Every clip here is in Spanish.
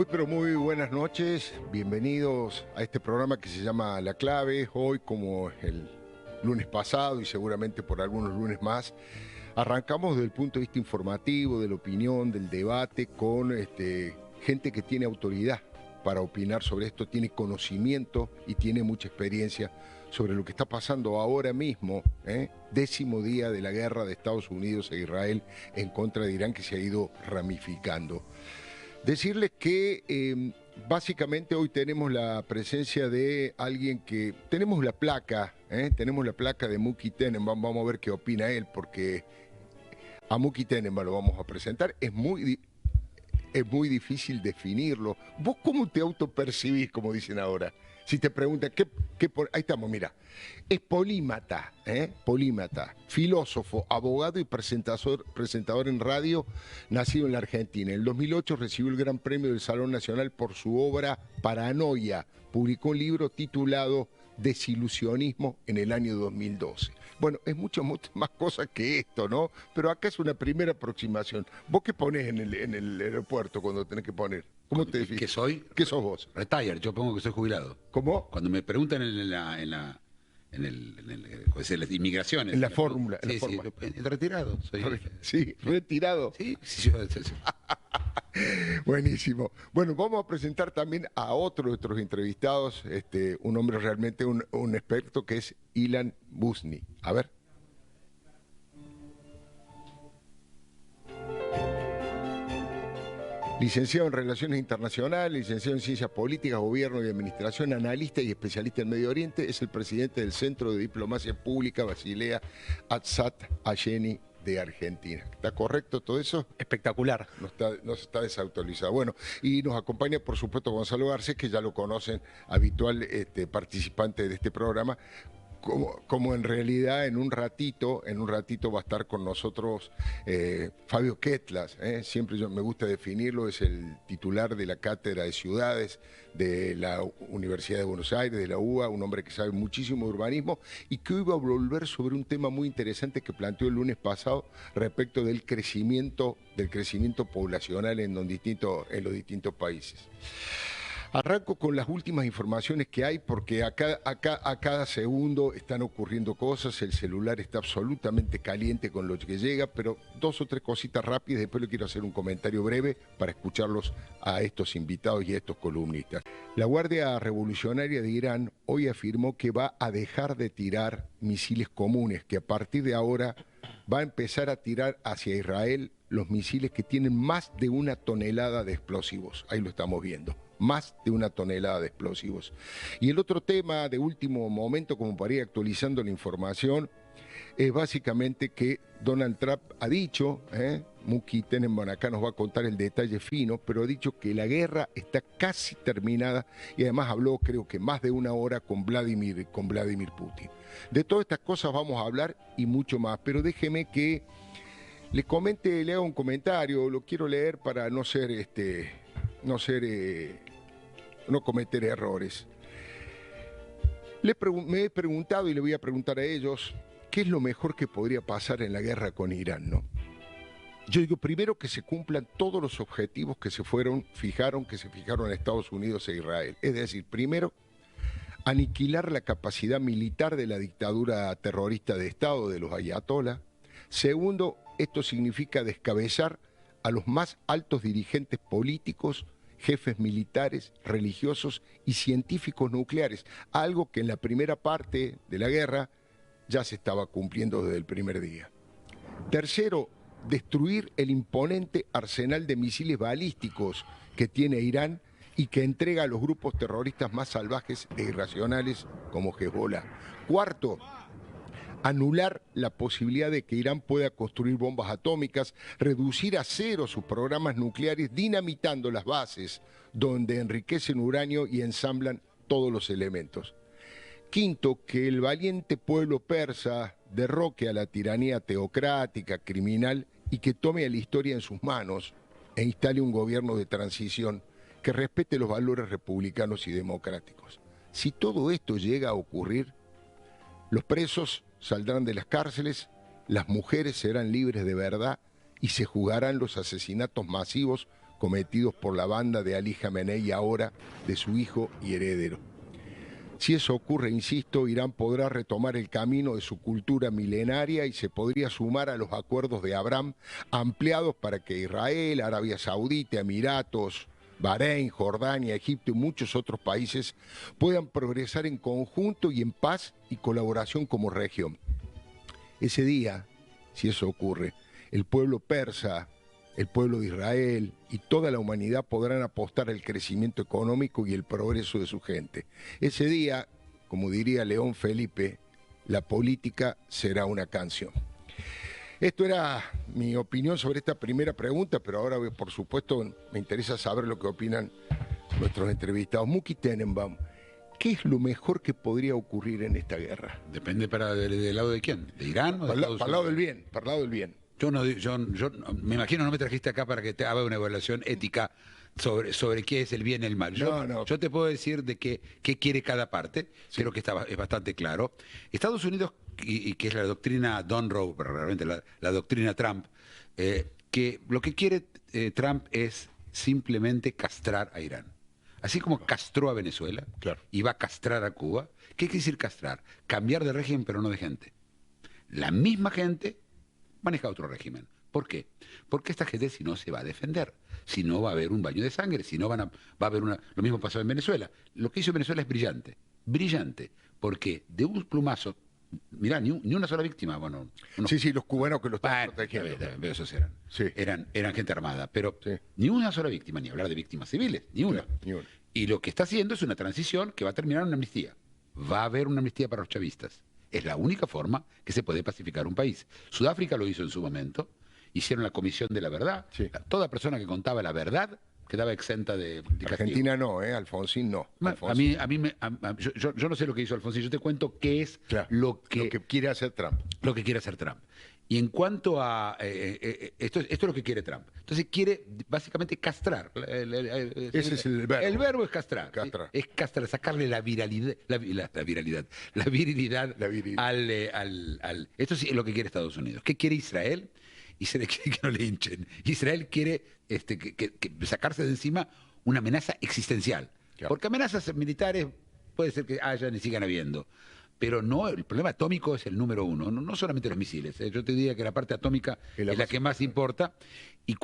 Muy pero muy buenas noches, bienvenidos a este programa que se llama La Clave. Hoy, como el lunes pasado y seguramente por algunos lunes más, arrancamos desde el punto de vista informativo, de la opinión, del debate, con gente que tiene autoridad para opinar sobre esto, tiene conocimiento y tiene mucha experiencia sobre lo que está pasando ahora mismo, 10º día de la guerra de Estados Unidos e Israel en contra de Irán, que se ha ido ramificando. Decirles que básicamente hoy tenemos la presencia de alguien que... Tenemos la placa de Muki Tenenbaum. Vamos a ver qué opina él, porque a Muki Tenenbaum lo vamos a presentar. Es muy difícil definirlo. ¿Vos cómo te autopercibís, como dicen ahora? Si te preguntan, ahí estamos, mira. Es polímata, polímata, filósofo, abogado y presentador en radio, nacido en la Argentina. En el 2008 recibió el Gran Premio del Salón Nacional por su obra Paranoia. Publicó un libro titulado Desilusionismo en el año 2012. Bueno, es mucho más cosas que esto, ¿no? Pero acá es una primera aproximación. ¿Vos qué ponés en el aeropuerto cuando tenés que poner? ¿Cómo te defines? ¿Qué soy? ¿Qué sos vos? Retired, yo pongo que soy jubilado. ¿Cómo? Cuando me preguntan en las inmigraciones. En la fórmula. Sí, retirado. Sí, retirado. Sí. Buenísimo. Bueno, vamos a presentar también a otro de nuestros entrevistados, un hombre realmente, un experto, que es Ilan Busni. A ver. Licenciado en Relaciones Internacionales, licenciado en Ciencias Políticas, Gobierno y Administración, analista y especialista en Medio Oriente, es el presidente del Centro de Diplomacia Pública Basilea Atzat Ayeni de Argentina. ¿Está correcto todo eso? Espectacular. No está desautorizado. Bueno, y nos acompaña, por supuesto, Gonzalo Garcés, que ya lo conocen, habitual participante de este programa. Como en realidad en un ratito va a estar con nosotros Fabio Ketlas, siempre me gusta definirlo, es el titular de la Cátedra de Ciudades de la Universidad de Buenos Aires, de la UBA, un hombre que sabe muchísimo de urbanismo y que hoy va a volver sobre un tema muy interesante que planteó el lunes pasado respecto del crecimiento poblacional en los distintos países. Arranco con las últimas informaciones que hay, porque a cada segundo están ocurriendo cosas, el celular está absolutamente caliente con lo que llega, pero 2 o 3 cositas rápidas, después le quiero hacer un comentario breve para escucharlos a estos invitados y a estos columnistas. La Guardia Revolucionaria de Irán hoy afirmó que va a dejar de tirar misiles comunes, que a partir de ahora va a empezar a tirar hacia Israel los misiles que tienen más de 1 tonelada de explosivos. Ahí lo estamos viendo. Más de 1 tonelada de explosivos. Y el otro tema de último momento, como para ir actualizando la información, es básicamente que Donald Trump ha dicho, Muki Tenenbaum acá nos va a contar el detalle fino, pero ha dicho que la guerra está casi terminada y además habló, creo que más de 1 hora con Vladimir Putin. De todas estas cosas vamos a hablar y mucho más, pero déjeme que le haga un comentario, lo quiero leer para no cometer errores. Me he preguntado y le voy a preguntar a ellos, ¿qué es lo mejor que podría pasar en la guerra con Irán, no? Yo digo, primero, que se cumplan todos los objetivos que se fijaron en Estados Unidos e Israel. Es decir, primero, aniquilar la capacidad militar de la dictadura terrorista de Estado de los ayatolás. Segundo, esto significa descabezar a los más altos dirigentes políticos, jefes militares, religiosos y científicos nucleares, algo que en la primera parte de la guerra ya se estaba cumpliendo desde el primer día. Tercero, destruir el imponente arsenal de misiles balísticos que tiene Irán y que entrega a los grupos terroristas más salvajes e irracionales como Hezbollah. Cuarto, anular la posibilidad de que Irán pueda construir bombas atómicas, reducir a cero sus programas nucleares, dinamitando las bases donde enriquecen uranio y ensamblan todos los elementos. Quinto, que el valiente pueblo persa derroque a la tiranía teocrática, criminal, y que tome a la historia en sus manos e instale un gobierno de transición que respete los valores republicanos y democráticos. Si todo esto llega a ocurrir, los presos saldrán de las cárceles, las mujeres serán libres de verdad y se juzgarán los asesinatos masivos cometidos por la banda de Ali Jamenei y ahora de su hijo y heredero. Si eso ocurre, insisto, Irán podrá retomar el camino de su cultura milenaria y se podría sumar a los acuerdos de Abraham ampliados para que Israel, Arabia Saudita, Emiratos, Bahrein, Jordania, Egipto y muchos otros países puedan progresar en conjunto y en paz y colaboración como región. Ese día, si eso ocurre, el pueblo persa, el pueblo de Israel y toda la humanidad podrán apostar al crecimiento económico y el progreso de su gente. Ese día, como diría León Felipe, la política será una canción. Esto era mi opinión sobre esta primera pregunta, pero ahora, por supuesto, me interesa saber lo que opinan nuestros entrevistados. Muki Tenenbaum, ¿qué es lo mejor que podría ocurrir en esta guerra? Depende del lado de quién, ¿de Irán o de Estados Unidos? Para el lado del bien, para el lado del bien. Yo me imagino no me trajiste acá para que te haga una evaluación ética sobre qué es el bien y el mal. Yo te puedo decir de qué quiere cada parte, sí. Creo que es bastante claro. Estados Unidos, y que es la doctrina Donroe, pero realmente la doctrina Trump, que lo que quiere Trump es simplemente castrar a Irán. Así como castró a Venezuela, claro, y va a castrar a Cuba. ¿Qué quiere decir castrar? Cambiar de régimen, pero no de gente. La misma gente maneja otro régimen. ¿Por qué? Porque esta gente, si no, se va a defender. Si no, va a haber un baño de sangre. Si no, va a haber lo mismo pasó en Venezuela. Lo que hizo Venezuela es brillante. Brillante. Porque de un plumazo, mirá, ni una sola víctima. Bueno, sí, los cubanos que lo están protegiendo. Esos eran gente armada. Pero sí, ni una sola víctima, ni hablar de víctimas civiles, ni una. Ni una. Y lo que está haciendo es una transición que va a terminar en una amnistía. Va a haber una amnistía para los chavistas. Es la única forma que se puede pacificar un país. Sudáfrica lo hizo en su momento, hicieron la Comisión de la Verdad. Sí. Toda persona que contaba la verdad quedaba exenta de castigo. Argentina no, Alfonsín no. Alfonsín. Yo no sé lo que hizo Alfonsín, yo te cuento qué es lo que quiere hacer Trump. Lo que quiere hacer Trump. Y en cuanto a... esto es lo que quiere Trump. Entonces quiere básicamente castrar. Ese es el verbo. El verbo es castrar. Es castrar, sacarle la virilidad al... Esto es lo que quiere Estados Unidos. ¿Qué quiere Israel? Israel quiere que no le hinchen. Israel quiere sacarse de encima una amenaza existencial. Claro. Porque amenazas militares puede ser que hayan y sigan habiendo. Pero no, el problema atómico es el número uno, no solamente los misiles. Yo te diría que la parte atómica es la que más importa. Y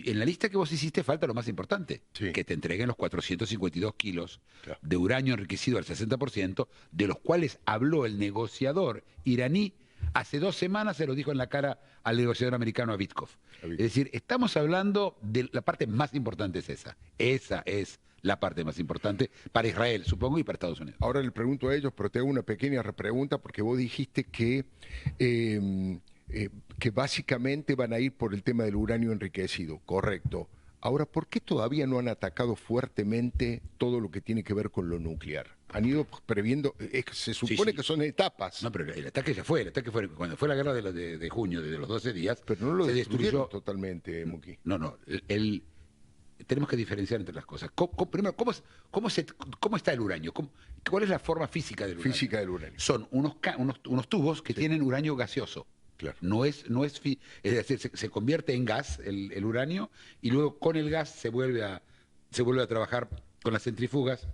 en la lista que vos hiciste falta lo más importante, sí, que te entreguen los 452 kilos de uranio enriquecido al 60%, de los cuales habló el negociador iraní. Hace 2 semanas se lo dijo en la cara al negociador americano a Vitkov. Es decir, estamos hablando de la parte más importante, es esa. Esa es la parte más importante para Israel, supongo, y para Estados Unidos. Ahora le pregunto a ellos, pero te hago una pequeña repregunta, porque vos dijiste que básicamente van a ir por el tema del uranio enriquecido, correcto. Ahora, ¿por qué todavía no han atacado fuertemente todo lo que tiene que ver con lo nuclear? Han ido previendo, se supone que son etapas. No, pero el ataque ya fue, cuando fue la guerra de junio, de los 12 días, pero no lo destruyó totalmente, Muki. No, tenemos que diferenciar entre las cosas. Primero, ¿cómo está el uranio? ¿Cuál es la forma física del uranio? Son unos tubos que tienen uranio gaseoso. Claro. Es decir, se convierte en gas el uranio y luego con el gas se vuelve a trabajar con las centrifugas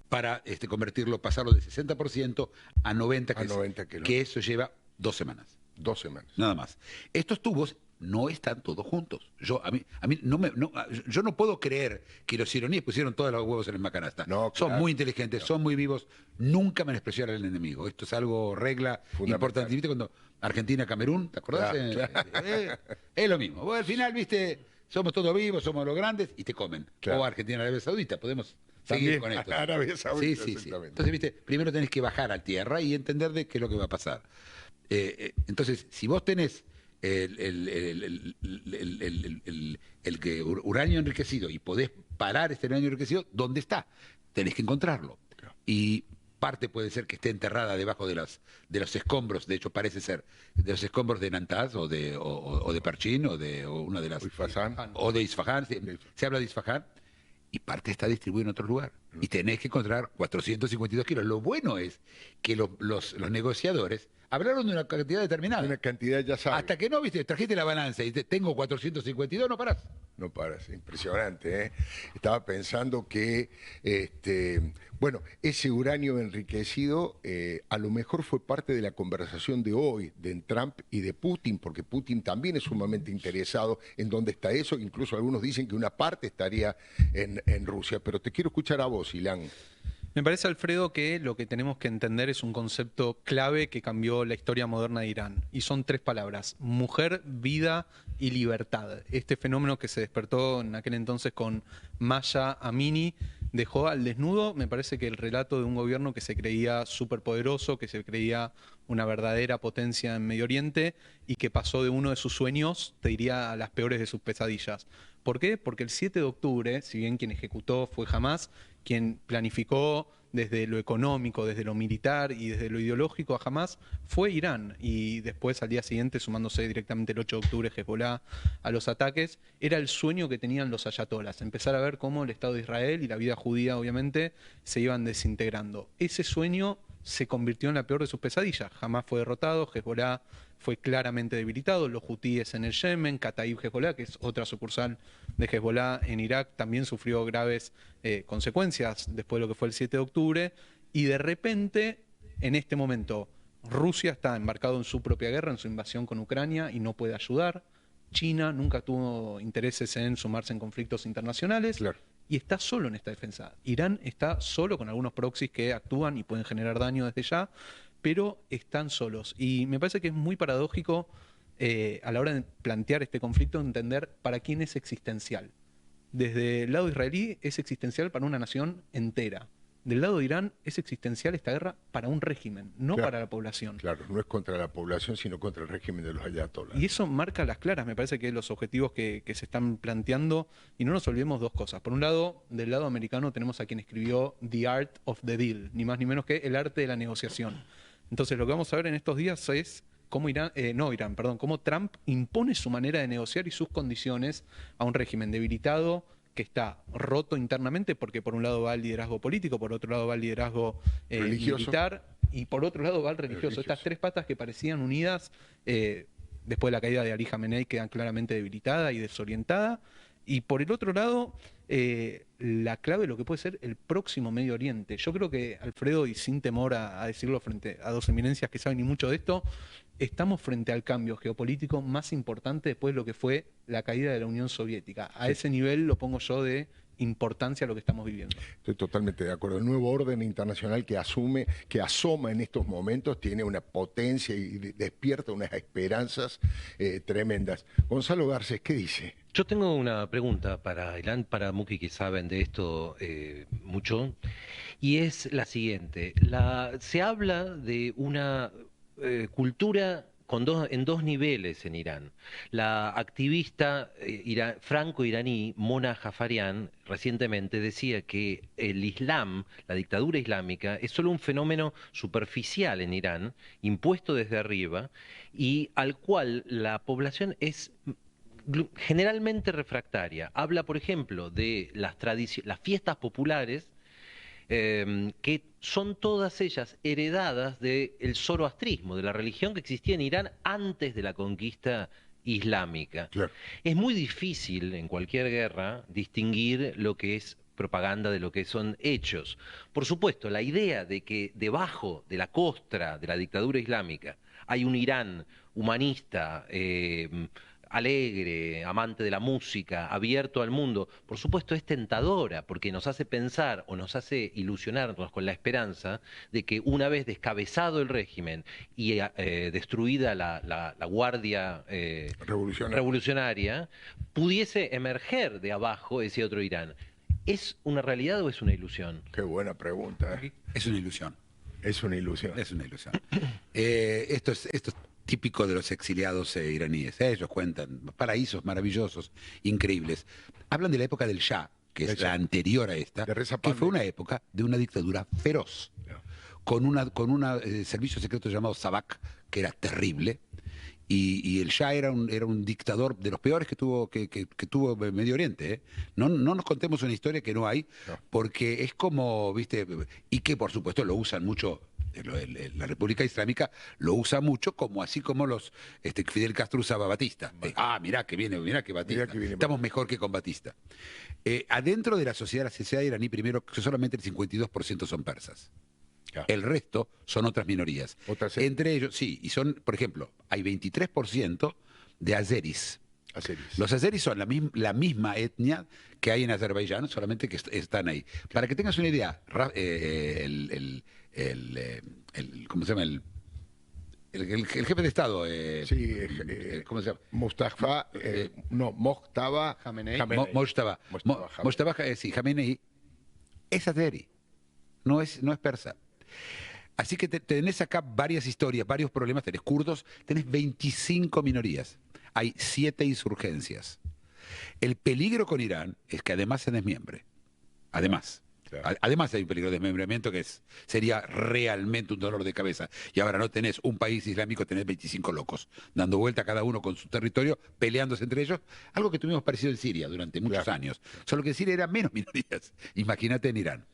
para convertirlo, pasarlo de 60% a 90%, que eso lleva 2 semanas. 2 semanas. Nada más. Estos tubos no están todos juntos. Yo no puedo creer que los iraníes pusieron todos los huevos en la misma canasta. No, claro, son muy inteligentes, son muy vivos, nunca menospreciar al enemigo. Esto es algo regla importante. ¿Viste cuando Argentina-Camerún, te acordás? Claro. Es lo mismo. Vos, al final, viste, somos todos vivos, somos los grandes y te comen. Claro. O Argentina-Arabia Saudita, podemos seguir con esto. Arabia Saudita, sí. Entonces, viste, primero tenés que bajar a tierra y entender de qué es lo que va a pasar. Entonces, si vos tenés el uranio enriquecido y podés parar este uranio enriquecido, ¿dónde está? Tenés que encontrarlo. Claro. Y parte puede ser que esté enterrada debajo de los escombros, de hecho parece ser de los escombros de Nantaz o de Parchín o una de las o de Isfahán, se habla de Isfahán, y parte está distribuida en otro lugar. Y tenés que encontrar 452 kilos. Lo bueno es que los negociadores hablaron de una cantidad determinada. Una cantidad, ya sabes. Hasta que no, viste, trajiste la balanza y tengo 452, no parás. no para, es impresionante, ¿eh? Estaba pensando que, bueno, ese uranio enriquecido a lo mejor fue parte de la conversación de hoy, de Trump y de Putin, porque Putin también es sumamente interesado en dónde está eso, incluso algunos dicen que una parte estaría en Rusia, pero te quiero escuchar a vos, Ilan. Me parece, Alfredo, que lo que tenemos que entender es un concepto clave que cambió la historia moderna de Irán. Y son 3 palabras: mujer, vida y libertad. Este fenómeno que se despertó en aquel entonces con Maya Amini dejó al desnudo, me parece, que el relato de un gobierno que se creía superpoderoso, que se creía una verdadera potencia en Medio Oriente y que pasó de uno de sus sueños, te diría, a las peores de sus pesadillas. ¿Por qué? Porque el 7 de octubre, si bien quien ejecutó fue Hamás, quien planificó desde lo económico, desde lo militar y desde lo ideológico a Hamás, fue Irán. Y después, al día siguiente, sumándose directamente el 8 de octubre Hezbolá a los ataques, era el sueño que tenían los ayatolas, empezar a ver cómo el Estado de Israel y la vida judía, obviamente, se iban desintegrando. Ese sueño se convirtió en la peor de sus pesadillas. Hamás fue derrotado, Hezbolá fue claramente debilitado, los hutíes en el Yemen, Kataib Hezbollah, que es otra sucursal de Hezbollah en Irak, también sufrió graves consecuencias después de lo que fue el 7 de octubre, y de repente, en este momento, Rusia está embarcado en su propia guerra, en su invasión con Ucrania, y no puede ayudar. China nunca tuvo intereses en sumarse en conflictos internacionales. Claro. Y está solo en esta defensa. Irán está solo, con algunos proxies que actúan y pueden generar daño desde ya, pero están solos. Y me parece que es muy paradójico a la hora de plantear este conflicto, entender para quién es existencial. Desde el lado israelí es existencial para una nación entera. Del lado de Irán es existencial esta guerra para un régimen, no para la población. Claro, no es contra la población, sino contra el régimen de los ayatolás. Y eso marca las claras, me parece, que los objetivos que se están planteando. Y no nos olvidemos 2 cosas. Por un lado, del lado americano tenemos a quien escribió The Art of the Deal, ni más ni menos que el arte de la negociación. Entonces, lo que vamos a ver en estos días es cómo cómo Trump impone su manera de negociar y sus condiciones a un régimen debilitado, que está roto internamente, porque por un lado va el liderazgo político, por otro lado va el liderazgo militar, y por otro lado va el religioso. Estas 3 patas que parecían unidas después de la caída de Ali Khamenei quedan claramente debilitadas y desorientadas. Y por el otro lado, la clave de lo que puede ser el próximo Medio Oriente. Yo creo que, Alfredo, y sin temor a decirlo frente a 2 eminencias que saben y mucho de esto, estamos frente al cambio geopolítico más importante después de lo que fue la caída de la Unión Soviética. A ese nivel lo pongo yo de importancia a lo que estamos viviendo. Estoy totalmente de acuerdo. El nuevo orden internacional que asoma en estos momentos, tiene una potencia y despierta unas esperanzas tremendas. Gonzalo Garcés, ¿qué dice? Yo tengo una pregunta para Ilan, para Muki, que saben de esto mucho, y es la siguiente. Se habla de una cultura en 2 niveles en Irán. La activista franco-iraní Mona Jafarian recientemente decía que el Islam, la dictadura islámica, es solo un fenómeno superficial en Irán, impuesto desde arriba, y al cual la población es generalmente refractaria. Habla, por ejemplo, de las fiestas populares, que son todas ellas heredadas del zoroastrismo, de la religión que existía en Irán antes de la conquista islámica. Claro. Es muy difícil en cualquier guerra distinguir lo que es propaganda de lo que son hechos. Por supuesto, la idea de que debajo de la costra de la dictadura islámica hay un Irán humanista, alegre, amante de la música, abierto al mundo, por supuesto es tentadora, porque nos hace pensar o nos hace ilusionarnos con la esperanza de que una vez descabezado el régimen y destruida la guardia revolucionaria, pudiese emerger de abajo ese otro Irán. ¿Es una realidad o es una ilusión? Qué buena pregunta. Es una ilusión. Es una ilusión. Es una ilusión. Esto es típico de los exiliados iraníes. Ellos cuentan paraísos maravillosos, increíbles. Hablan de la época del Shah, que es la anterior a esta, que fue una época de una dictadura feroz, con un servicio secreto llamado Savak, que era terrible. Y el Shah era un dictador de los peores que tuvo Medio Oriente, ¿eh? No nos contemos una historia que no hay, porque es como, ¿viste? Y que por supuesto lo usan mucho La República Islámica lo usa mucho, como así como Fidel Castro usaba a Batista. Mirá que viene Batista. Estamos mejor que con Batista. Adentro de la sociedad iraní, primero, solamente el 52% son persas. El resto son otras minorías. Entre ellos, sí, y son, por ejemplo, hay 23% de azeris. Los azeris son la misma etnia que hay en Azerbaiyán, solamente que están ahí. Para que tengas una idea, ¿cómo se llama? El jefe de Estado. ¿Cómo se llama? Mojtaba Jamenei es azeri, no es persa. Así que tenés acá varias historias, varios problemas. Tenés kurdos, tenés 25 minorías. Hay 7 insurgencias. El peligro con Irán es que además se desmiembre. Además. Claro. Además hay un peligro de desmembramiento que sería realmente un dolor de cabeza. Y ahora no tenés un país islámico, tenés 25 locos, dando vuelta cada uno con su territorio, peleándose entre ellos. Algo que tuvimos parecido en Siria durante muchos años. Solo que en Siria eran menos minorías. Imagínate en Irán.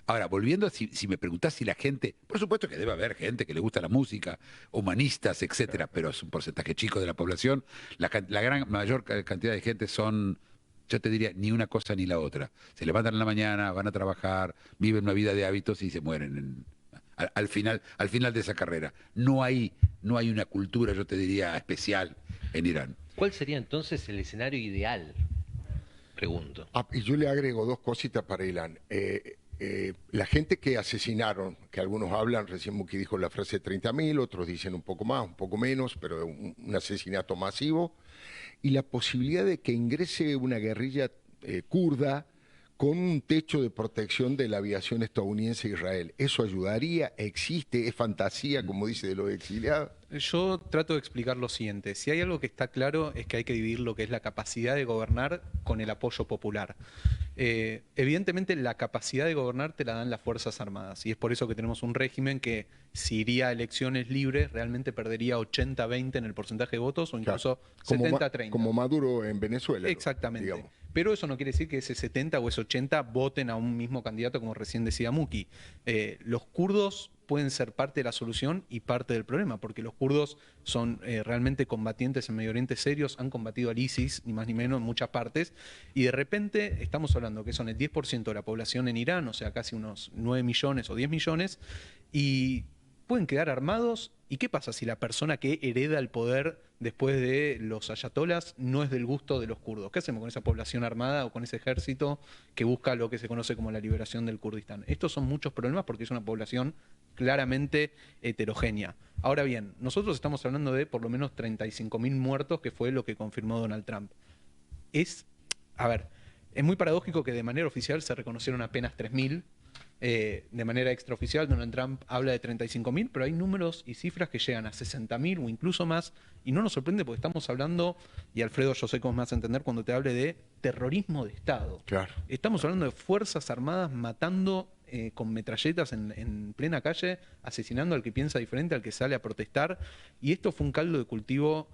Ahora, volviendo, si me preguntás si la gente, por supuesto que debe haber gente que le gusta la música, humanistas, etcétera, pero es un porcentaje chico de la población. La mayor cantidad de gente son, yo te diría, ni una cosa ni la otra. Se levantan en la mañana, van a trabajar, viven una vida de hábitos y se mueren al final de esa carrera. No hay una cultura, yo te diría, especial en Irán. ¿Cuál sería entonces el escenario ideal? Pregunto. Y yo le agrego 2 cositas para Irán. La gente que asesinaron, que algunos hablan, recién Muki dijo la frase 30.000, otros dicen un poco más, un poco menos, pero un asesinato masivo, y la posibilidad de que ingrese una guerrilla kurda con un techo de protección de la aviación estadounidense a Israel. ¿Eso ayudaría? ¿Existe? ¿Es fantasía, como dice, de los exiliados? Yo trato de explicar lo siguiente. Si hay algo que está claro es que hay que dividir lo que es la capacidad de gobernar con el apoyo popular. Evidentemente la capacidad de gobernar te la dan las Fuerzas Armadas y es por eso que tenemos un régimen que si iría a elecciones libres realmente perdería 80-20 en el porcentaje de votos o incluso 70-30. Como Maduro en Venezuela. Exactamente. Digamos. Pero eso no quiere decir que ese 70 o ese 80 voten a un mismo candidato, como recién decía Muki. Los kurdos pueden ser parte de la solución y parte del problema, porque los kurdos son realmente combatientes en Medio Oriente serios, han combatido al ISIS, ni más ni menos, en muchas partes, y de repente estamos hablando que son el 10% de la población en Irán, o sea, casi unos 9 millones o 10 millones, y pueden quedar armados. ¿Y qué pasa si la persona que hereda el poder después de los ayatolás no es del gusto de los kurdos? ¿Qué hacemos con esa población armada o con ese ejército que busca lo que se conoce como la liberación del Kurdistán? Estos son muchos problemas porque es una población claramente heterogénea. Ahora bien, nosotros estamos hablando de por lo menos 35.000 muertos, que fue lo que confirmó Donald Trump. Es muy paradójico que de manera oficial se reconocieron apenas 3.000. De manera extraoficial, Donald Trump habla de 35.000, pero hay números y cifras que llegan a 60.000 o incluso más, y no nos sorprende porque estamos hablando, y Alfredo, yo sé cómo me vas a entender cuando te hable de terrorismo de Estado. Claro. Estamos hablando de Fuerzas Armadas matando con metralletas en plena calle, asesinando al que piensa diferente, al que sale a protestar, y esto fue un caldo de cultivo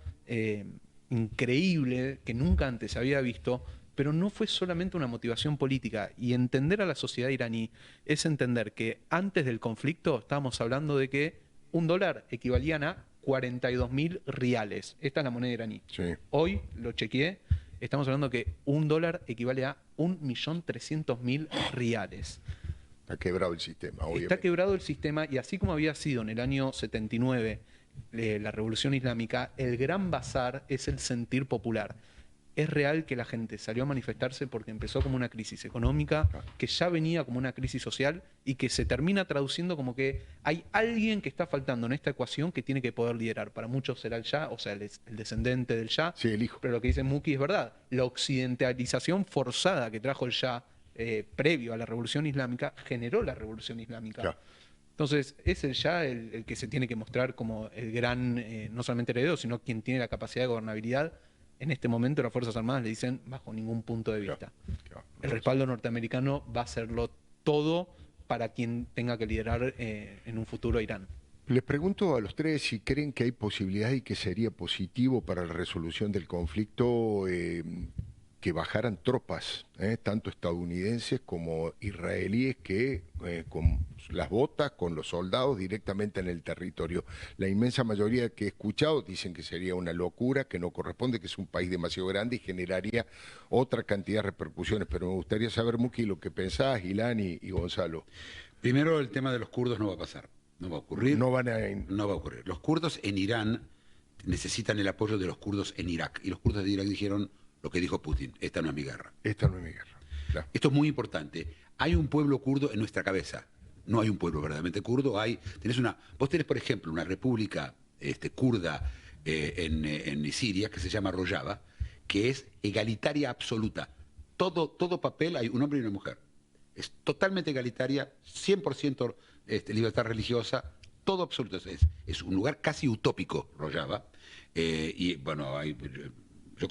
increíble que nunca antes se había visto. Pero no fue solamente una motivación política. Y entender a la sociedad iraní es entender que antes del conflicto estábamos hablando de que $1 equivalían a 42.000 riales. Esta es la moneda iraní. Sí. Hoy, lo chequeé, estamos hablando que $1 equivale a 1.300.000 riales. Está quebrado el sistema, obviamente. Está quebrado el sistema y así como había sido en el año 79 la Revolución Islámica, el gran bazar es el sentir popular. Es real que la gente salió a manifestarse porque empezó como una crisis económica, que ya venía como una crisis social y que se termina traduciendo como que hay alguien que está faltando en esta ecuación que tiene que poder liderar. Para muchos será el Shah, o sea, el descendente del Shah. Sí, el hijo. Pero lo que dice Muki es verdad. La occidentalización forzada que trajo el Shah previo a la Revolución Islámica generó la Revolución Islámica. Claro. Entonces, es el Shah el que se tiene que mostrar como el gran, no solamente heredero, sino quien tiene la capacidad de gobernabilidad. En este momento las Fuerzas Armadas le dicen bajo ningún punto de vista. Claro. El respaldo norteamericano va a hacerlo todo para quien tenga que liderar en un futuro a Irán. Les pregunto a los tres si creen que hay posibilidad y que sería positivo para la resolución del conflicto que bajaran tropas, tanto estadounidenses como israelíes, que con las botas, con los soldados directamente en el territorio. La inmensa mayoría que he escuchado dicen que sería una locura, que no corresponde, que es un país demasiado grande y generaría otra cantidad de repercusiones. Pero me gustaría saber, Muki, lo que pensás, Ilan y Gonzalo. Primero, el tema de los kurdos no va a pasar, no va a ocurrir. No va a ocurrir. Los kurdos en Irán necesitan el apoyo de los kurdos en Irak, y los kurdos de Irak dijeron lo que dijo Putin: esta no es mi guerra. Esta no es mi guerra. Claro. Esto es muy importante. Hay un pueblo kurdo en nuestra cabeza. No hay un pueblo verdaderamente kurdo. Vos tenés, por ejemplo, una república kurda en Siria que se llama Rojava, que es egalitaria absoluta. Todo papel hay un hombre y una mujer. Es totalmente egalitaria, 100% libertad religiosa, todo absoluto. Es un lugar casi utópico, Rojava. Y bueno, yo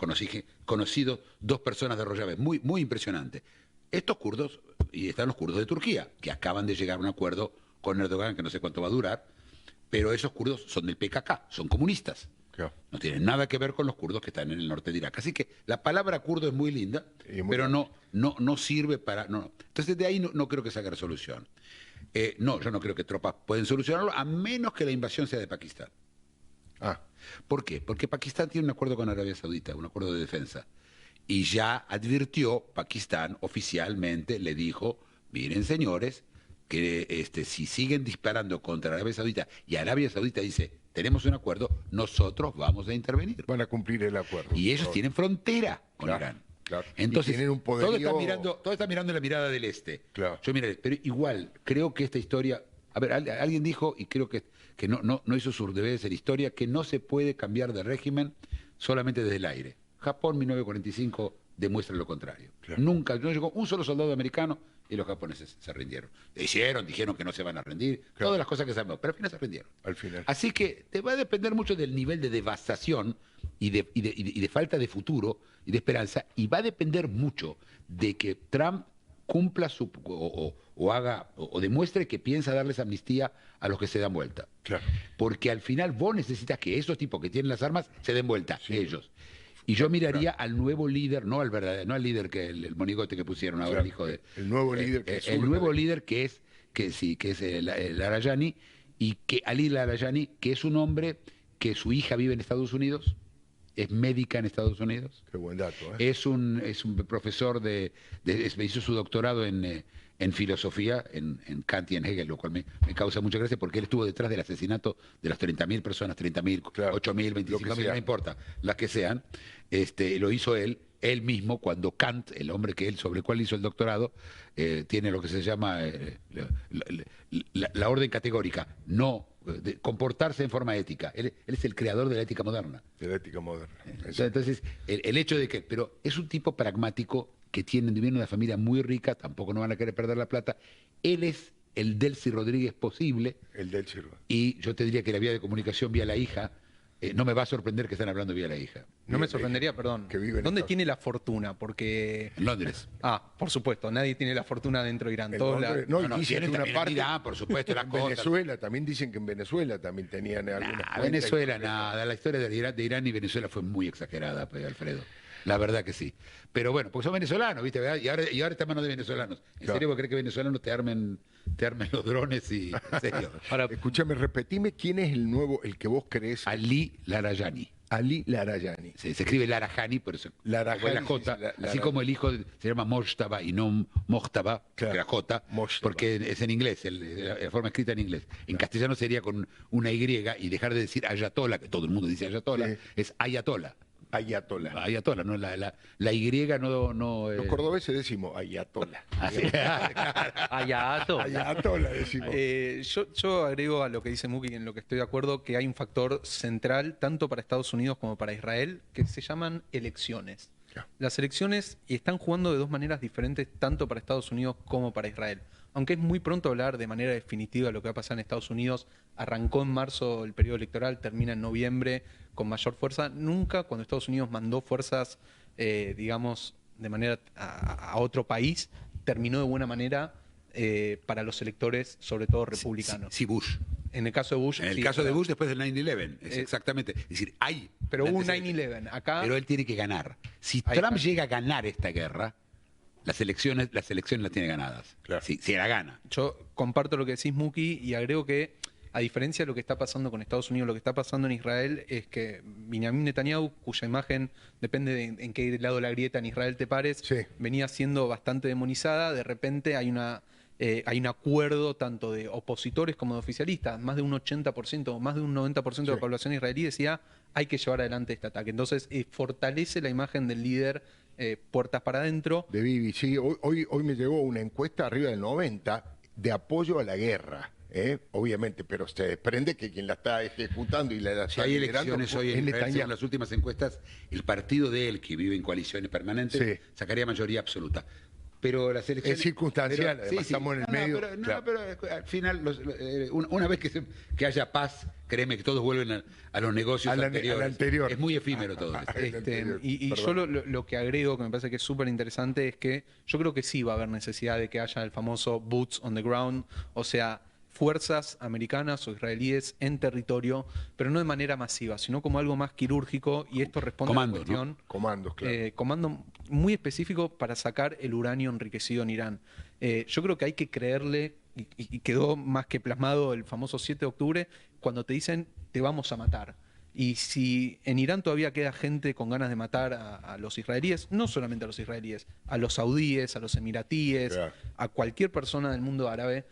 conocido 2 personas de Rojava, muy, muy impresionante. Estos kurdos, y están los kurdos de Turquía, que acaban de llegar a un acuerdo con Erdogan, que no sé cuánto va a durar, pero esos kurdos son del PKK, son comunistas. Claro. No tienen nada que ver con los kurdos que están en el norte de Irak. Así que la palabra kurdo es muy linda, pero no sirve para... No. Entonces de ahí no creo que salga resolución. Yo no creo que tropas pueden solucionarlo, a menos que la invasión sea de Pakistán. ¿Por qué? Porque Pakistán tiene un acuerdo con Arabia Saudita, un acuerdo de defensa. Y ya advirtió, Pakistán oficialmente le dijo: miren, señores, que si siguen disparando contra Arabia Saudita y Arabia Saudita dice: tenemos un acuerdo, nosotros vamos a intervenir. Van a cumplir el acuerdo. Y ellos tienen frontera con Irán. Claro. Entonces, tienen un poderío... todo está mirando la mirada del este. Claro. Pero igual, creo que esta historia... A ver, alguien dijo, y creo que no hizo sus deberes en historia, que no se puede cambiar de régimen solamente desde el aire. Japón, 1945, demuestra lo contrario. Claro. Nunca, no llegó un solo soldado americano y los japoneses se rindieron. Dijeron que no se van a rendir, claro, todas las cosas que sabemos, pero al final se rindieron. Al final. Así que te va a depender mucho del nivel de devastación y de falta de futuro y de esperanza, y va a depender mucho de que Trump cumpla o haga o demuestre que piensa darles amnistía a los que se dan vuelta. Claro. Porque al final vos necesitas que esos tipos que tienen las armas se den vuelta, sí, ellos. Y yo miraría al nuevo líder, no al verdadero, no al líder que el monigote que pusieron ahora, el hijo de... El nuevo líder que el nuevo líder que es el Larayani, y que Ali Larayani, que es un hombre que su hija vive en Estados Unidos, es médica en Estados Unidos. Qué buen dato, ¿eh? Es un profesor hizo su doctorado en filosofía, en Kant y en Hegel, lo cual me causa mucha gracia, porque él estuvo detrás del asesinato de las 30.000 personas, 30.000, claro, 8.000, 25.000, no importa, las que sean. Lo hizo él mismo, cuando Kant, el hombre sobre el cual hizo el doctorado, tiene lo que se llama la orden categórica, de comportarse en forma ética. Él es el creador de la ética moderna. De la ética moderna. Entonces, el hecho de que... Pero es un tipo pragmático que viene de una familia muy rica, tampoco no van a querer perder la plata. Él es el Delcy Rodríguez posible. El Delcy Rodríguez. Y yo te diría que la vía de comunicación vía la hija, no me va a sorprender que estén hablando vía la hija. No me sorprendería, perdón. ¿Dónde tiene la fortuna? Porque... En Londres. Por supuesto, nadie tiene la fortuna dentro de Irán. Dicen que una parte... Irán, por supuesto, en Venezuela, también dicen que en Venezuela también tenían alguna... Venezuela, nada. La historia de Irán y Venezuela fue muy exagerada, Alfredo. La verdad que sí. Pero bueno, porque son venezolanos, ¿viste? ¿Verdad? Y ahora está en manos de venezolanos. ¿En serio vos crees que venezolanos te armen los drones? Y, en serio. Ahora, escúchame, repetime quién es el que vos crees. Ali Larayani. Ali Larayani. Se escribe Larajani, por eso Larajani, la J, así como el hijo se llama Mojtaba y no Mojtaba, claro, la J, porque es en inglés, la forma escrita en inglés. En castellano sería con una Y, y dejar de decir Ayatollah, que todo el mundo dice Ayatollah, sí, es Ayatollah. Ayatollah, no la Y no Los cordobeses decimos Ayatollah. Ayatollah decimos. Yo agrego a lo que dice Muki, en lo que estoy de acuerdo, que hay un factor central tanto para Estados Unidos como para Israel, que se llaman elecciones. Las elecciones están jugando de dos maneras diferentes tanto para Estados Unidos como para Israel. Aunque es muy pronto hablar de manera definitiva de lo que va a pasar en Estados Unidos, arrancó en marzo el periodo electoral, termina en noviembre con mayor fuerza. Nunca cuando Estados Unidos mandó fuerzas, digamos, de manera a otro país, terminó de buena manera para los electores, sobre todo republicanos. Sí, Bush. En el caso de Bush. En el sí, caso de claro. Bush después del 9/11, exactamente. Es decir, hay... Pero hubo un antecedente. 9/11. Acá. Pero él tiene que ganar. Si Ahí Trump está. llega a ganar esta guerra, las elecciones las tiene ganadas. Claro. Si la gana. Yo comparto lo que decís, Muki, y agrego que, a diferencia de lo que está pasando con Estados Unidos, lo que está pasando en Israel es que Benjamin Netanyahu, cuya imagen depende de en qué lado de la grieta en Israel te pares, Sí. venía siendo bastante demonizada. De repente hay un acuerdo tanto de opositores como de oficialistas. Más de un 80%, más de un 90% de la Sí. población israelí decía hay que llevar adelante este ataque. Entonces fortalece la imagen del líder puertas para adentro. De Bibi, sí. Hoy me llegó una encuesta arriba del 90 de apoyo a la guerra. Obviamente, pero se desprende que quien la está ejecutando y la Si está hay liderando elecciones hoy es en Israel, Netanyahu. según las últimas encuestas, el partido de él, que vive en coaliciones permanentes, Sí. sacaría mayoría absoluta. Pero las elecciones... Es circunstancial, además, estamos en el medio, Pero, claro. pero al final, una vez que haya paz, créeme que todos vuelven a los negocios A la anteriores. anterior. Es muy efímero todo esto. Y yo lo que agrego, que me parece que es súper interesante, es que yo creo que sí va a haber necesidad de que haya el famoso boots on the ground, o sea, fuerzas americanas o israelíes en territorio, pero no de manera masiva, sino como algo más quirúrgico, y esto responde Comandos, a la cuestión. Comandos, claro. Comando muy específico para sacar el uranio enriquecido en Irán. Yo creo que hay que creerle, y quedó más que plasmado el famoso 7 de octubre, cuando te dicen te vamos a matar. Y si en Irán todavía queda gente con ganas de matar a los israelíes, no solamente a los israelíes, a los saudíes, a los emiratíes, Claro. a cualquier persona del mundo árabe,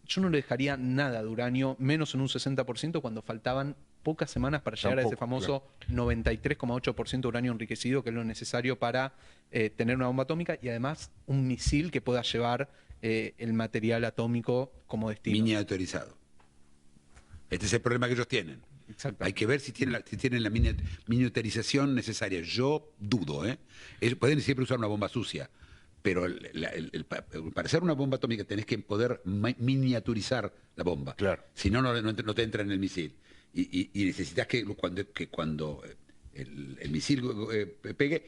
yo no le dejaría nada de uranio, menos en un 60%, cuando faltaban pocas semanas para llegar a ese Tampoco, famoso 93,8% de uranio enriquecido, que es lo necesario para tener una bomba atómica y además un misil que pueda llevar el material atómico como destino. Miniaturizado. Este es el problema que ellos tienen. Exacto. Hay que ver si tienen la miniaturización necesaria. Yo dudo, ¿eh? Ellos pueden siempre usar una bomba sucia, pero para hacer una bomba atómica tenés que poder miniaturizar la bomba. Claro. Si no, no te entra en el misil. Y necesitas que cuando el misil pegue,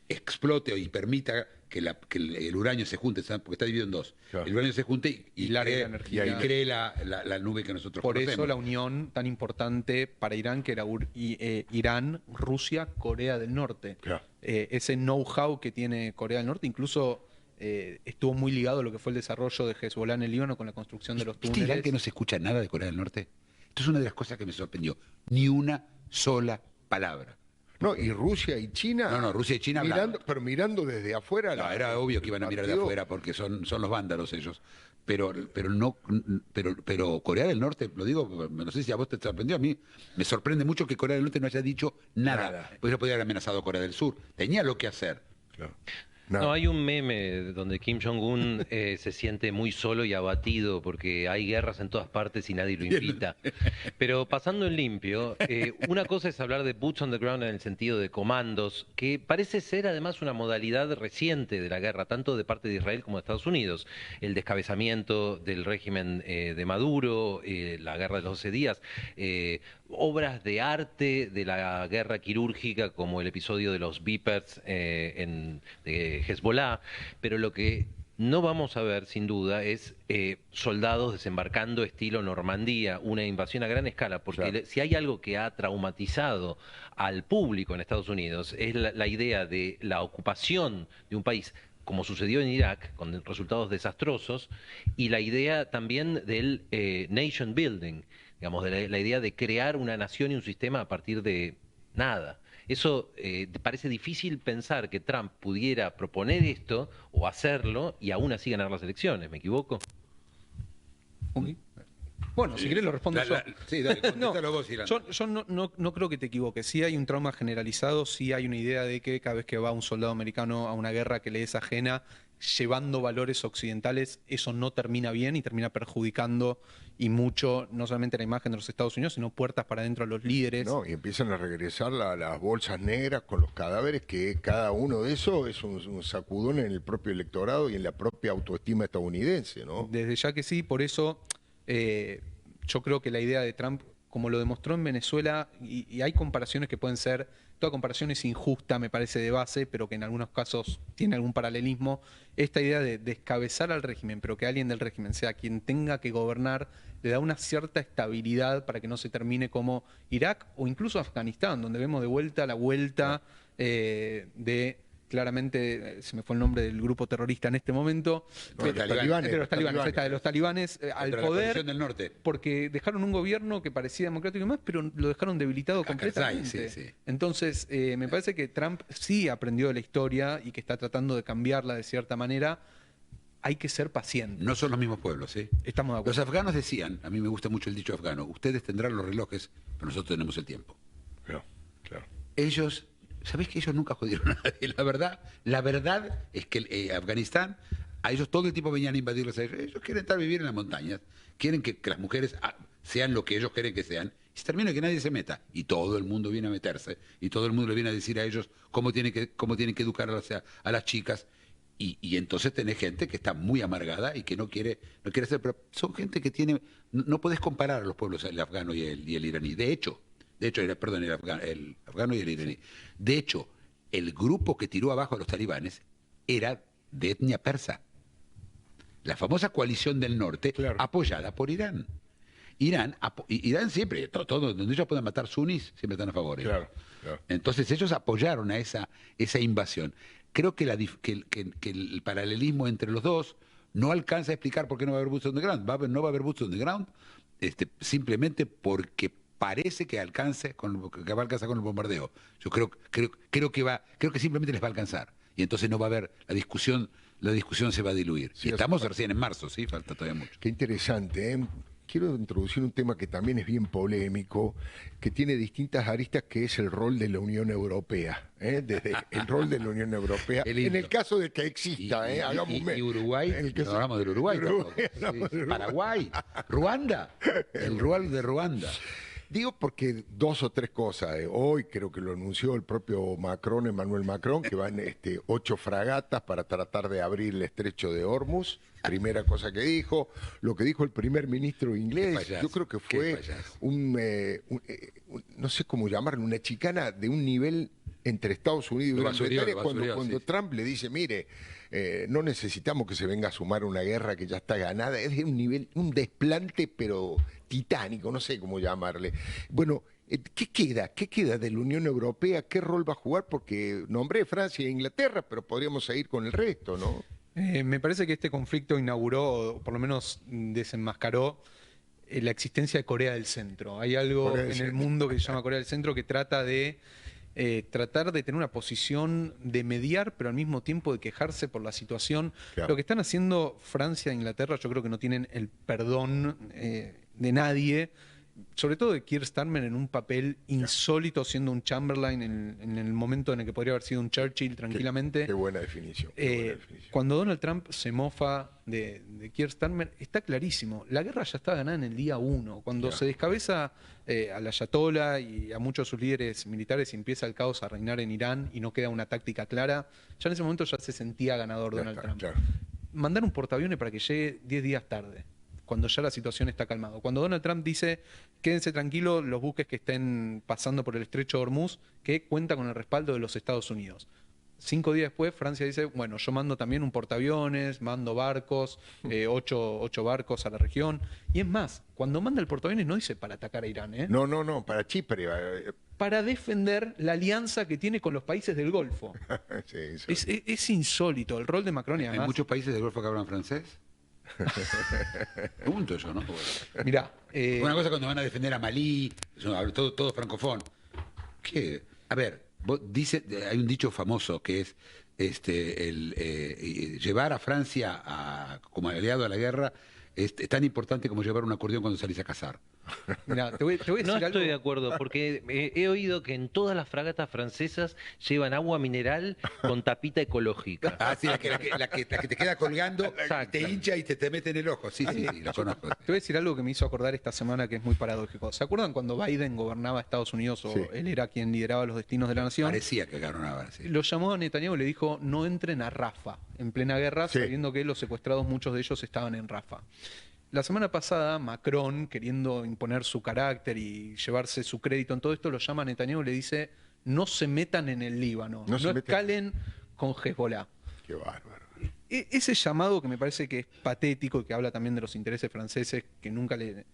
explote y permita que el uranio se junte, ¿sabes? Porque está dividido en dos. Claro. El uranio se junte y largue cree, la energía. y cree la nube que nosotros Por conocemos. eso la unión tan importante para Irán, que era Irán, Rusia, Corea del Norte. Claro. Ese know-how que tiene Corea del Norte, incluso estuvo muy ligado a lo que fue el desarrollo de Hezbollah en el Líbano con la construcción de los ¿Viste Irán túneles. que no se escucha nada de Corea del Norte? Esto es una de las cosas que me sorprendió. Ni una sola palabra. No, y Rusia y China. No, Rusia y China mirando, pero mirando desde afuera. No, era obvio que iban a mirar de partido. afuera porque son los vándalos ellos. Pero Corea del Norte, lo digo, no sé si a vos te sorprendió, a mí me sorprende mucho que Corea del Norte no haya dicho nada. Pues ellos podrían haber amenazado a Corea del Sur. Tenía lo que hacer. Claro. No, hay un meme donde Kim Jong-un se siente muy solo y abatido porque hay guerras en todas partes y nadie lo invita. Pero pasando en limpio, una cosa es hablar de boots on the ground en el sentido de comandos, que parece ser además una modalidad reciente de la guerra, tanto de parte de Israel como de Estados Unidos. El descabezamiento del régimen de Maduro, la guerra de los 12 días, obras de arte de la guerra quirúrgica como el episodio de los Vipers de Hezbollah, pero lo que no vamos a ver sin duda es soldados desembarcando estilo Normandía, una invasión a gran escala, porque Claro. si hay algo que ha traumatizado al público en Estados Unidos es la idea de la ocupación de un país como sucedió en Irak, con resultados desastrosos, y la idea también del nation building, digamos, de la idea de crear una nación y un sistema a partir de nada. Eso parece difícil pensar que Trump pudiera proponer esto o hacerlo y aún así ganar las elecciones, ¿me equivoco? Bueno, si querés lo respondo yo. Sí, dale, No, contéstalo vos, Irán. yo no creo que te equivoques. Sí hay un trauma generalizado, sí hay una idea de que cada vez que va un soldado americano a una guerra que le es ajena, llevando valores occidentales, eso no termina bien y termina perjudicando y mucho, no solamente la imagen de los Estados Unidos, sino puertas para adentro a los líderes. No, y empiezan a regresar las bolsas negras con los cadáveres, que cada uno de esos es un sacudón en el propio electorado y en la propia autoestima estadounidense, ¿no? Desde ya que sí, por eso yo creo que la idea de Trump como lo demostró en Venezuela, y hay comparaciones que pueden ser, toda comparación es injusta, me parece, de base, pero que en algunos casos tiene algún paralelismo, esta idea de descabezar al régimen, pero que alguien del régimen sea quien tenga que gobernar, le da una cierta estabilidad para que no se termine como Irak o incluso Afganistán, donde vemos de vuelta la vuelta de... Claramente, se me fue el nombre del grupo terrorista en este momento, los talibanes, de los talibanes al poder, del norte. porque dejaron un gobierno que parecía democrático y más, pero lo dejaron debilitado completamente. Sí. Entonces, me parece que Trump sí aprendió de la historia y que está tratando de cambiarla de cierta manera. Hay que ser paciente. No son los mismos pueblos, ¿sí? Estamos de acuerdo. Los afganos decían, a mí me gusta mucho el dicho afgano, ustedes tendrán los relojes, pero nosotros tenemos el tiempo. Claro. Ellos... ¿Sabés que ellos nunca jodieron a nadie? La verdad es que Afganistán, a ellos todo el tiempo venían a invadirlos a ellos. Ellos quieren vivir en las montañas, quieren que las mujeres sean lo que ellos quieren que sean, y se termina que nadie se meta. Y todo el mundo viene a meterse, y todo el mundo le viene a decir a ellos cómo tienen que educar a las chicas. Y entonces tenés gente que está muy amargada y que no quiere hacer, pero son gente que tiene... No podés comparar a los pueblos, el afgano y el iraní. De hecho, el afgano y el iraní. De hecho, el grupo que tiró abajo a los talibanes era de etnia persa. La famosa coalición del norte, apoyada por Irán. Irán siempre, todo donde ellos puedan matar sunnis, siempre están a favor. Claro. Entonces ellos apoyaron a esa invasión. Creo que el paralelismo entre los dos no alcanza a explicar por qué no va a haber boots on the ground. No va a haber boots on the ground simplemente porque parece que va a alcanzar con el bombardeo. Yo creo que simplemente les va a alcanzar. Y entonces no va a haber la discusión se va a diluir. Sí, y estamos recién en marzo, sí, falta todavía mucho. Qué interesante, ¿eh? Quiero introducir un tema que también es bien polémico, que tiene distintas aristas, que es el rol de la Unión Europea. Desde el rol de la Unión Europea, en el caso de que exista. Y Uruguay, hablamos del Uruguay. Paraguay, Ruanda, el rol de Ruanda. Digo porque dos o tres cosas. Hoy creo que lo anunció el propio Emmanuel Macron, que van 8 fragatas para tratar de abrir el estrecho de Hormuz. Primera cosa que dijo. Lo que dijo el primer ministro inglés, yo creo que fue no sé cómo llamarlo, una chicana de un nivel entre Estados Unidos y Gran Bretaña, cuando Trump le dice, mire, no necesitamos que se venga a sumar una guerra que ya está ganada. Es de un nivel, un desplante, pero titánico, no sé cómo llamarle. Bueno, ¿qué queda de la Unión Europea? ¿Qué rol va a jugar? Porque nombré Francia e Inglaterra, pero podríamos seguir con el resto, ¿no? Me parece que este conflicto inauguró, o por lo menos desenmascaró, la existencia de Corea del Centro. Hay algo en el mundo que se llama Corea del Centro que trata de tratar de tener una posición de mediar, pero al mismo tiempo de quejarse por la situación. Claro. Lo que están haciendo Francia e Inglaterra, yo creo que no tienen el perdón de nadie, sobre todo de Keir Starmer en un papel insólito, siendo un Chamberlain en el momento en el que podría haber sido un Churchill tranquilamente. Qué buena definición. Cuando Donald Trump se mofa de Keir Starmer, está clarísimo. La guerra ya está ganada en el día 1. Cuando se descabeza al Ayatollah y a muchos de sus líderes militares y empieza el caos a reinar en Irán y no queda una táctica clara, ya en ese momento ya se sentía ganador Donald Trump. Claro. Mandar un portaaviones para que llegue 10 días tarde, cuando ya la situación está calmada. Cuando Donald Trump dice, quédense tranquilos los buques que estén pasando por el estrecho de Hormuz, que cuenta con el respaldo de los Estados Unidos. 5 días después, Francia dice, bueno, yo mando también un portaaviones, mando barcos, 8 barcos a la región. Y es más, cuando manda el portaaviones no dice para atacar a Irán, ¿eh? No, para Chipre. Para defender la alianza que tiene con los países del Golfo. Sí, es insólito el rol de Macron y además... ¿Hay muchos países del Golfo que hablan francés? Pregunto yo, ¿no? Mirá, una cosa cuando van a defender a Malí, todo francofón. ¿Qué? A ver, hay un dicho famoso que es llevar a Francia como aliado a la guerra es tan importante como llevar un acordeón cuando salís a cazar. Mirá, te voy a decir no algo. Estoy de acuerdo, porque he oído que en todas las fragatas francesas llevan agua mineral con tapita ecológica. Ah, sí, la que te queda colgando, te hincha y te mete en el ojo. Sí, la conozco. Te voy a decir algo que me hizo acordar esta semana que es muy paradójico. ¿Se acuerdan cuando Biden gobernaba Estados Unidos o él era quien lideraba los destinos de la nación? Parecía que gobernaba, sí. Lo llamó a Netanyahu y le dijo, no entren a Rafah, en plena guerra, sabiendo que los secuestrados, muchos de ellos estaban en Rafah. La semana pasada, Macron, queriendo imponer su carácter y llevarse su crédito en todo esto, lo llama a Netanyahu y le dice: no se metan en el Líbano, no escalen con Hezbollah. Qué bárbaro. Ese llamado, que me parece que es patético y que habla también de los intereses franceses, que nunca le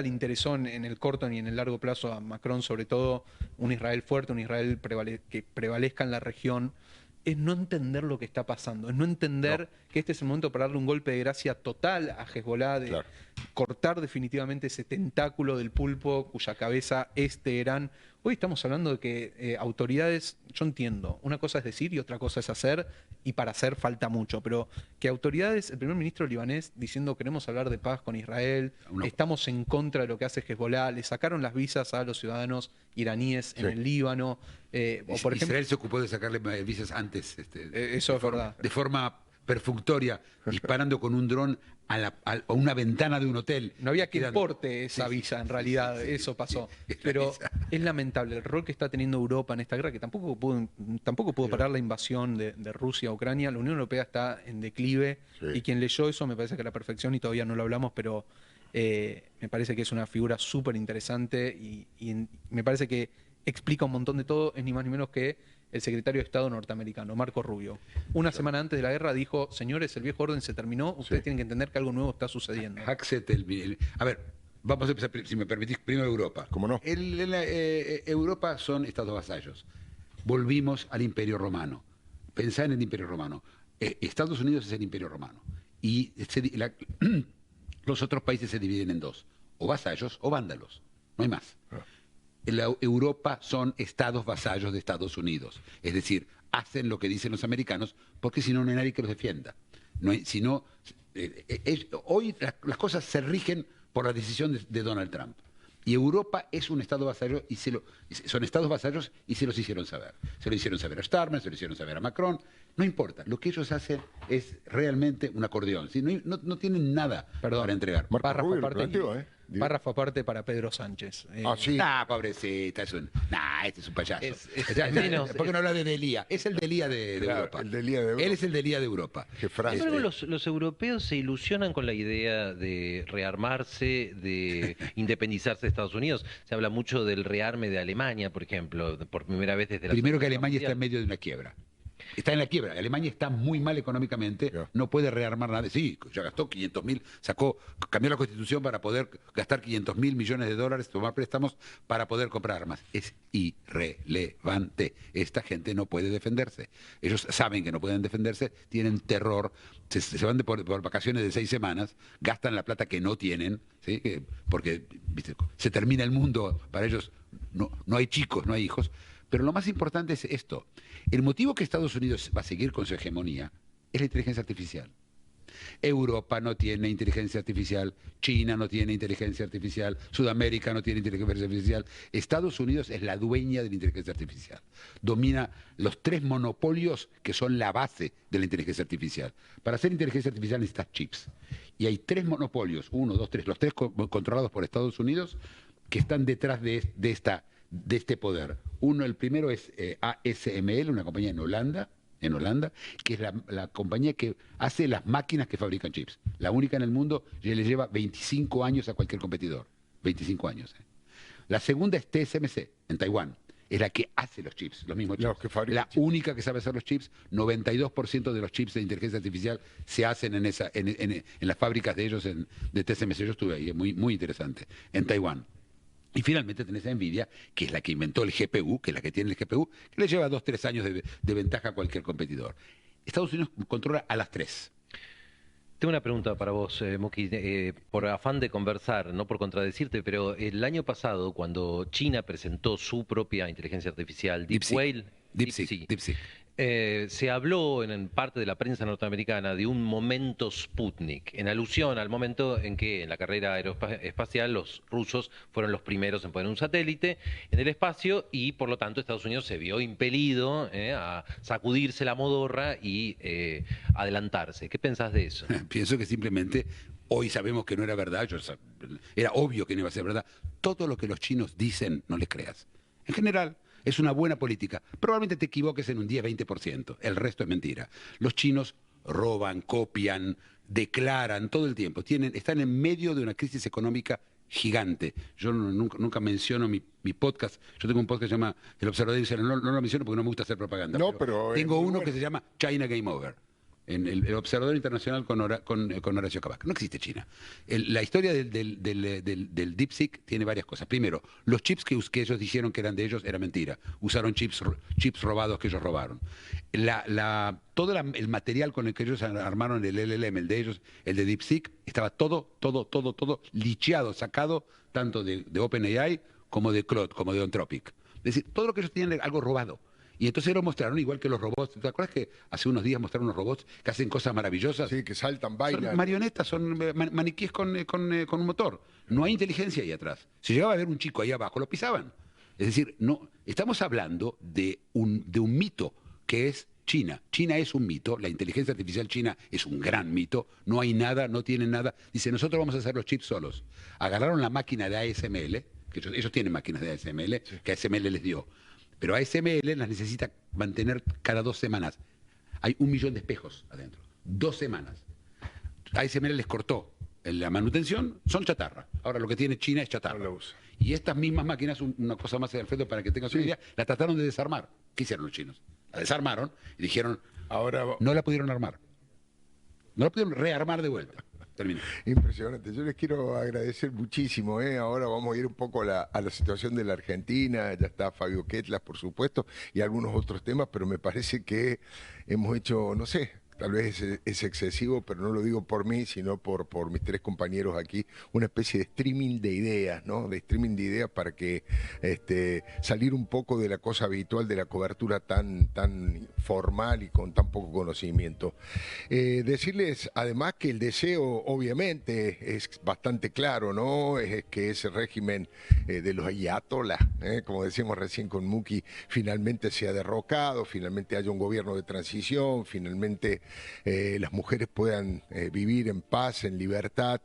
interesó en el corto ni en el largo plazo a Macron, sobre todo un Israel fuerte, un Israel que prevalezca en la región, es no entender lo que está pasando, es no entender que este es el momento para darle un golpe de gracia total a Hezbollah, de cortar definitivamente ese tentáculo del pulpo cuya cabeza es Teherán. Hoy estamos hablando de que autoridades, yo entiendo, una cosa es decir y otra cosa es hacer, y para hacer falta mucho, pero que autoridades, el primer ministro libanés diciendo: queremos hablar de paz con Israel, estamos en contra de lo que hace Hezbollah, le sacaron las visas a los ciudadanos iraníes en el Líbano. O por ejemplo, Israel se ocupó de sacarle visas antes. Eso es verdad. De forma perfunctoria, disparando con un dron a una ventana de un hotel. No había quien porte esa visa, en realidad, eso pasó. Pero es lamentable el rol que está teniendo Europa en esta guerra, que tampoco pudo parar la invasión de Rusia a Ucrania. La Unión Europea está en declive, y quien leyó eso me parece que a la perfección, y todavía no lo hablamos, pero me parece que es una figura súper interesante y me parece que explica un montón de todo. Es ni más ni menos que el secretario de Estado norteamericano, Marco Rubio. Una semana antes de la guerra dijo: señores, el viejo orden se terminó, ustedes tienen que entender que algo nuevo está sucediendo. A ver, vamos a empezar, si me permitís, primero Europa. ¿Cómo no? Europa son estados vasallos. Volvimos al Imperio Romano. Pensá en el Imperio Romano. Estados Unidos es el Imperio Romano. Y los otros países se dividen en dos: o vasallos o vándalos. No hay más. Europa son estados vasallos de Estados Unidos. Es decir, hacen lo que dicen los americanos, porque si no, no hay nadie que los defienda. Hoy las cosas se rigen por la decisión de Donald Trump. Y Europa es un estado vasallo, y son estados vasallos, y se los hicieron saber. Se lo hicieron saber a Starmer, se lo hicieron saber a Macron. No importa, lo que ellos hacen es realmente un acordeón. ¿Sí? No tienen nada para entregar. Párrafo aparte para Pedro Sánchez. Sí. Pobrecita, este es un payaso. ¿Por qué no habla de Delía? Es el Delía de Europa. El Delía de Europa. Él es el Delía de Europa. Los europeos se ilusionan con la idea de rearmarse, de independizarse de Estados Unidos. Se habla mucho del rearme de Alemania, por ejemplo, por primera vez desde la Primero que Alemania está en medio de una quiebra. Está en la quiebra. Alemania está muy mal económicamente, no puede rearmar nada. Sí, ya gastó 500.000, cambió la constitución para poder gastar 500.000 millones de dólares, tomar préstamos para poder comprar armas. Es irrelevante. Esta gente no puede defenderse. Ellos saben que no pueden defenderse, tienen terror, se van por vacaciones de 6 semanas, gastan la plata que no tienen, ¿sí? Porque se termina el mundo, para ellos no hay chicos, no hay hijos. Pero lo más importante es esto. El motivo que Estados Unidos va a seguir con su hegemonía es la inteligencia artificial. Europa no tiene inteligencia artificial, China no tiene inteligencia artificial, Sudamérica no tiene inteligencia artificial. Estados Unidos es la dueña de la inteligencia artificial. Domina los 3 monopolios que son la base de la inteligencia artificial. Para hacer inteligencia artificial necesitas chips. Y hay 3 monopolios, 1, 2, 3, los 3 controlados por Estados Unidos, que están detrás de este poder. El primero es ASML, una compañía en Holanda, que es la compañía que hace las máquinas que fabrican chips. La única en el mundo, y le lleva 25 años a cualquier competidor. 25 años. La segunda es TSMC, en Taiwán. Es la que hace los chips, los mismos chips. La única que sabe hacer los chips. 92% de los chips de inteligencia artificial se hacen en las fábricas de ellos, de TSMC. Yo estuve ahí, es muy, muy interesante, en Taiwán. Y finalmente tenés a Nvidia, que es la que inventó el GPU, que es la que tiene el GPU, que le lleva 2-3 años de ventaja a cualquier competidor. Estados Unidos controla a las 3. Tengo una pregunta para vos, Muki, por afán de conversar, no por contradecirte, pero el año pasado, cuando China presentó su propia inteligencia artificial, DeepSeek, se habló en parte de la prensa norteamericana de un momento Sputnik, en alusión al momento en que en la carrera aeroespacial los rusos fueron los primeros en poner un satélite en el espacio y por lo tanto Estados Unidos se vio impelido a sacudirse la modorra y adelantarse. ¿Qué pensás de eso? Pienso que simplemente hoy sabemos que no era verdad, era obvio que no iba a ser verdad. Todo lo que los chinos dicen no les creas. En general, es una buena política. Probablemente te equivoques en un 10-20%. El resto es mentira. Los chinos roban, copian, declaran todo el tiempo, están en medio de una crisis económica gigante. Yo nunca menciono mi podcast. Yo tengo un podcast que se llama El Observador Internacional. No lo menciono porque no me gusta hacer propaganda. No, pero tengo uno que se llama China Game Over. En el Observador Internacional con Horacio Cabac. No existe China. La historia del DeepSeek tiene varias cosas. Primero, los chips que ellos dijeron que eran de ellos era mentira. Usaron chips robados que ellos robaron. Todo el material con el que ellos armaron el LLM, el de ellos, el de DeepSeek, estaba todo licheado, sacado tanto de OpenAI como de Claude, como de Anthropic. Es decir, todo lo que ellos tienen algo robado. Y entonces lo mostraron igual que los robots. ¿Te acuerdas que hace unos días mostraron unos robots que hacen cosas maravillosas? Sí, que saltan, bailan. Son marionetas, son maniquíes con un motor. No hay inteligencia ahí atrás. Si llegaba a haber un chico ahí abajo, lo pisaban. Es decir, no, estamos hablando de un mito que es China. China es un mito, la inteligencia artificial china es un gran mito, no hay nada, no tienen nada. Dice, nosotros vamos a hacer los chips solos. Agarraron la máquina de ASML, que ellos tienen máquinas de ASML, sí, que ASML les dio. Pero ASML las necesita mantener cada 2 semanas. Hay 1 millón de espejos adentro. 2 semanas. ASML les cortó la manutención, son chatarra. Ahora lo que tiene China es chatarra. No y estas mismas máquinas, una cosa más, Alfredo, para que tengas una idea, la trataron de desarmar. ¿Qué hicieron los chinos? La desarmaron y dijeron, ahora no la pudieron armar. No la pudieron rearmar de vuelta. Termino. Impresionante. Yo les quiero agradecer muchísimo. Ahora vamos a ir un poco a la situación de la Argentina. Ya está Fabio Ketlas, por supuesto, y algunos otros temas, pero me parece que hemos hecho, no sé, tal vez es excesivo, pero no lo digo por mí, sino por mis 3 compañeros aquí, una especie de streaming de ideas, ¿no? De streaming de ideas para que salir un poco de la cosa habitual de la cobertura tan formal y con tan poco conocimiento. Decirles además que el deseo, obviamente, es bastante claro, ¿no? Es que ese régimen de los ayatolás, como decíamos recién con Muki, finalmente sea derrocado, finalmente haya un gobierno de transición, finalmente las mujeres puedan vivir en paz, en libertad,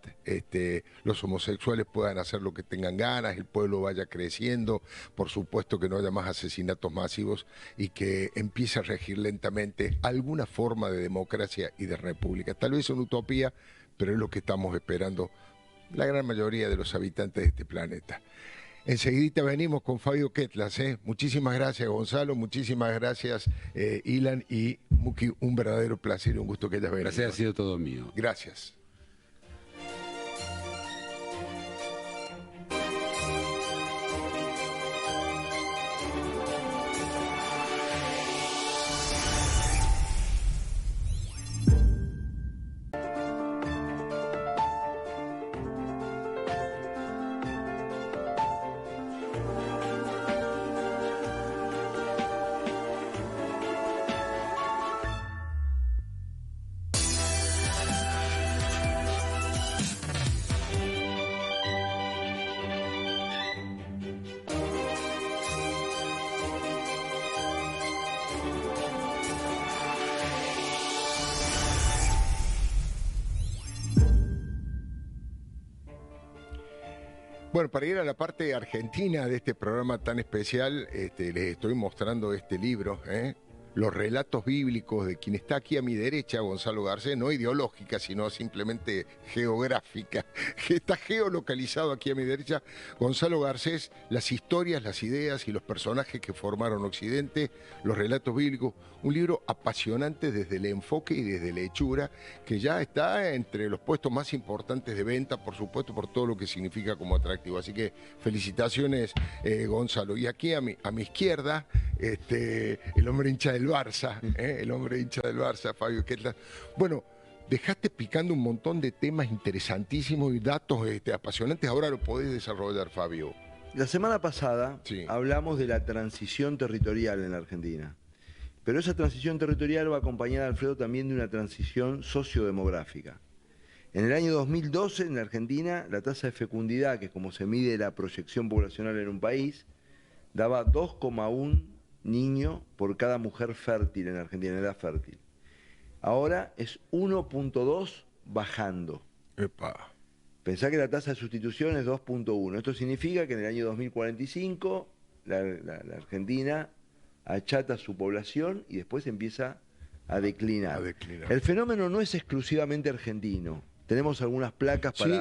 los homosexuales puedan hacer lo que tengan ganas, el pueblo vaya creciendo, por supuesto que no haya más asesinatos masivos y que empiece a regir lentamente alguna forma de democracia y de república. Tal vez una utopía, pero es lo que estamos esperando la gran mayoría de los habitantes de este planeta. Enseguidita venimos con Fabio Ketlas. Muchísimas gracias, Gonzalo, muchísimas gracias, Ilan y Muki, un verdadero placer y un gusto que hayas venido. Gracias, ha sido todo mío. Gracias. Bueno, para ir a la parte argentina de este programa tan especial, les estoy mostrando este libro, Los relatos bíblicos de quien está aquí a mi derecha, Gonzalo Garcés, no ideológica, sino simplemente geográfica, que está geolocalizado aquí a mi derecha, Gonzalo Garcés, las historias, las ideas y los personajes que formaron Occidente, los relatos bíblicos, un libro apasionante desde el enfoque y desde la hechura, que ya está entre los puestos más importantes de venta, por supuesto, por todo lo que significa como atractivo. Así que felicitaciones, Gonzalo. Y aquí a mi izquierda, el hombre hincha del Barça, el hombre hincha del Barça, Fabio Ketlas. Bueno, dejaste picando un montón de temas interesantísimos y datos apasionantes. Ahora lo podés desarrollar, Fabio. La semana pasada hablamos de la transición territorial en la Argentina. Pero esa transición territorial va acompañada, Alfredo, también de una transición sociodemográfica. En el año 2012, en la Argentina, la tasa de fecundidad, que es como se mide la proyección poblacional en un país, daba 2,1 niños por cada mujer fértil en Argentina, en edad fértil. Ahora es 1,2 bajando. Epa. Pensá que la tasa de sustitución es 2,1. Esto significa que en el año 2045 la Argentina achata su población y después empieza a declinar. El fenómeno no es exclusivamente argentino. Tenemos algunas placas para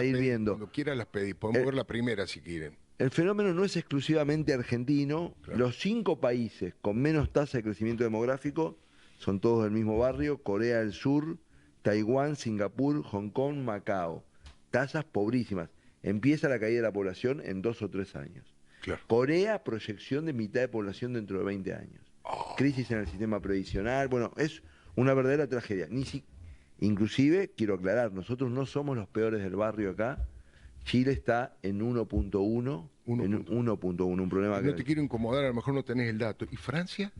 ir viendo. Cuando quiera las pedís. Podemos ver la primera si quieren. El fenómeno no es exclusivamente argentino. Claro. Los 5 países con menos tasa de crecimiento demográfico son todos del mismo barrio: Corea del Sur, Taiwán, Singapur, Hong Kong, Macao. Tasas pobrísimas. Empieza la caída de la población en 2 o 3 años. Claro. Corea, proyección de mitad de población dentro de 20 años. Crisis en el sistema previsional. Bueno, es una verdadera tragedia. Inclusive, quiero aclarar, nosotros no somos los peores del barrio acá. Chile está en 1.1, un problema. No te quiero incomodar, a lo mejor no tenés el dato. ¿Y Francia?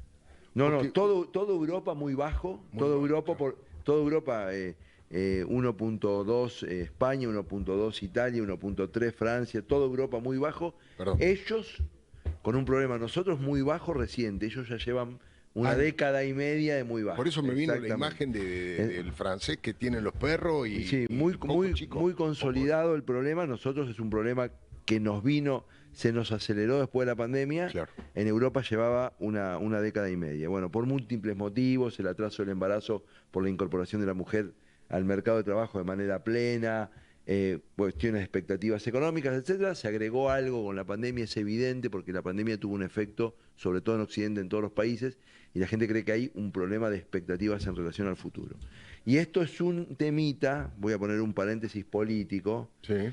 No, porque... no, toda Europa muy bajo, toda Europa 1.2 España, 1.2 Italia, 1.3 Francia, toda Europa muy bajo. Perdón. Ellos con un problema, nosotros muy bajo reciente, ellos ya llevan una década y media de muy bajo. Por eso me vino la imagen del francés que tienen los perros y... Sí, muy consolidado el problema. Nosotros es un problema que se nos aceleró después de la pandemia. Claro. En Europa llevaba una década y media. Bueno, por múltiples motivos, el atraso del embarazo por la incorporación de la mujer al mercado de trabajo de manera plena, cuestiones de expectativas económicas, etcétera, se agregó algo con la pandemia, es evidente, porque la pandemia tuvo un efecto, sobre todo en Occidente, en todos los países, y la gente cree que hay un problema de expectativas en relación al futuro. Y esto es un temita, voy a poner un paréntesis político, sí,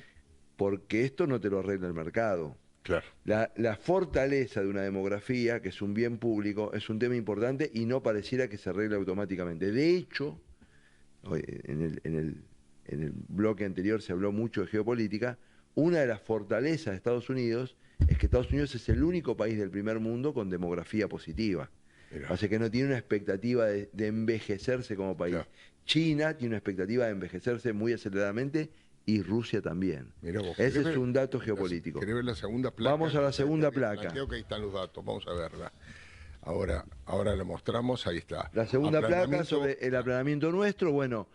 porque esto no te lo arregla el mercado. Claro. La fortaleza de una demografía, que es un bien público, es un tema importante y no pareciera que se arregle automáticamente. De hecho, en el bloque anterior se habló mucho de geopolítica. Una de las fortalezas de Estados Unidos es que Estados Unidos es el único país del primer mundo con demografía positiva. Así que no tiene una expectativa de envejecerse como país. Claro. China tiene una expectativa de envejecerse muy aceleradamente y Rusia también. Ese es un dato geopolítico. ¿Querés ver la segunda placa? Vamos a la segunda placa. Creo que ahí están los datos, vamos a verla. Ahora la mostramos, ahí está. La segunda placa sobre el aplanamiento nuestro, bueno...